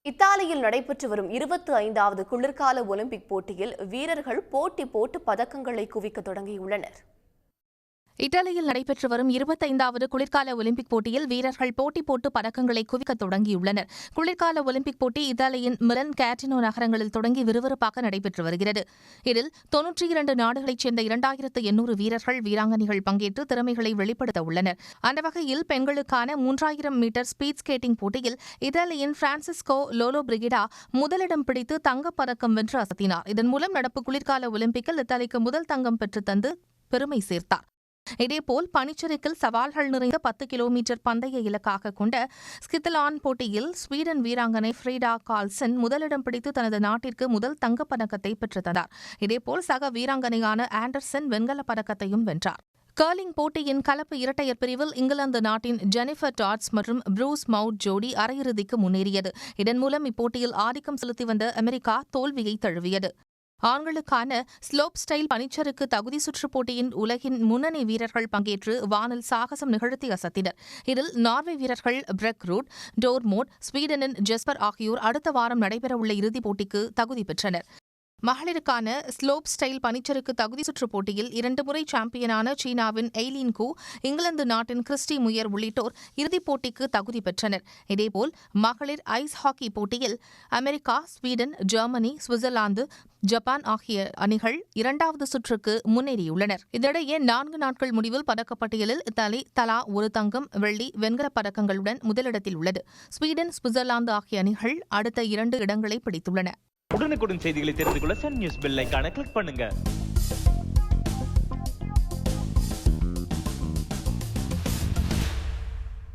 இத்தாலியில் நடைபெற்று வரும் 25வது குளிர்கால ஒலிம்பிக் போட்டியில் வீரர்கள் போட்டி போட்டு பதக்கங்களை குவிக்க தொடங்கியுள்ளனர். இத்தாலியில் நடைபெற்று வரும் 25வது குளிர்கால ஒலிம்பிக் போட்டியில் வீரர்கள் போட்டி போட்டு பதக்கங்களை குவிக்க தொடங்கியுள்ளனர். குளிர்கால ஒலிம்பிக் போட்டி இத்தாலியின் மிலன், கேட்டினோ நகரங்களில் தொடங்கி விறுவிறுப்பாக நடைபெற்று வருகிறது. இதில் 92 நாடுகளைச் சேர்ந்த 2800 வீரர்கள், வீராங்கனைகள் பங்கேற்று திறமைகளை வெளிப்படுத்த உள்ளனர். அந்த வகையில் பெண்களுக்கான 3000 மீட்டர் ஸ்பீட் ஸ்கேட்டிங் போட்டியில் இத்தாலியின் பிரான்சிஸ்கோ லோலோ பிரிகிடா முதலிடம் பிடித்து தங்கப்பதக்கம் வென்று அசத்தினார். இதன் மூலம் நடப்பு குளிர்கால ஒலிம்பிக்கில் இத்தாலிக்கு முதல் தங்கம் பெற்றுத் தந்து பெருமை சேர்த்தார். இதேபோல் பனிச்சறுக்கில் சவால்கள் நிறைந்த 10 கிலோமீட்டர் பந்தய இலக்காக கொண்ட ஸ்கித்தலான் போட்டியில் ஸ்வீடன் வீராங்கனை ஃப்ரீடா கால்சன் முதலிடம் பிடித்து தனது நாட்டிற்கு முதல் தங்கப்பதக்கத்தை பெற்றுத்தந்தார். இதேபோல் சக வீராங்கனையான ஆண்டர்சன் வெண்கலப் பதக்கத்தையும் வென்றார். கர்லிங் போட்டியின் கலப்பு இரட்டையர் பிரிவில் இங்கிலாந்து நாட்டின் ஜெனிஃபர் டாட்ஸ் மற்றும் ப்ரூஸ் மவுட் ஜோடி அரையிறுதிக்கு முன்னேறியது. இதன் மூலம் இப்போட்டியில் ஆதிக்கம் செலுத்தி வந்த அமெரிக்கா தோல்வியை தழுவியது. ஆண்களுக்கான ஸ்லோப் ஸ்டைல் பனிச்சறுக்கு தகுதி சுற்றுப் போட்டியின் உலகின் முன்னணி வீரர்கள் பங்கேற்று வானில் சாகசம் நிகழ்த்தி அசத்தினர். இதில் நார்வே வீரர்கள் பிரெக் ரூட், டோர்மோட், ஸ்வீடனின் ஜெஸ்பர் ஆகியோர் அடுத்த வாரம் நடைபெறவுள்ள இறுதிப் போட்டிக்கு தகுதி பெற்றனர். மகளிருக்கான ஸ்லோப் ஸ்டைல் பனிச்சறுக்கு தகுதி சுற்றுப் போட்டியில் 2 முறை சாம்பியனான சீனாவின் எய்லின் கூ, இங்கிலாந்து நாட்டின் கிறிஸ்டி முயர் உள்ளிட்டோர் இறுதிப் போட்டிக்கு தகுதி பெற்றனர். இதேபோல் மகளிர் ஐஸ் ஹாக்கி போட்டியில் America, Sweden, Germany, Switzerland, Japan ஆகிய அணிகள் 2வது சுற்றுக்கு முன்னேறியுள்ளனர். இதனிடையே 4 நாட்கள் முடிவில் பதக்கப்பட்டியலில் இத்தாலி தலா 1 தங்கம், வெள்ளி, வெண்கலப் பதக்கங்களுடன் முதலிடத்தில் உள்ளது. ஸ்வீடன், சுவிட்சர்லாந்து ஆகிய அணிகள் அடுத்த 2 இடங்களை பிடித்துள்ளன. உடனுக்குடன் செய்திகளை தெரிந்து கொள்ள சன் நியூஸ் பெல் ஐகானை கிளிக் பண்ணுங்க.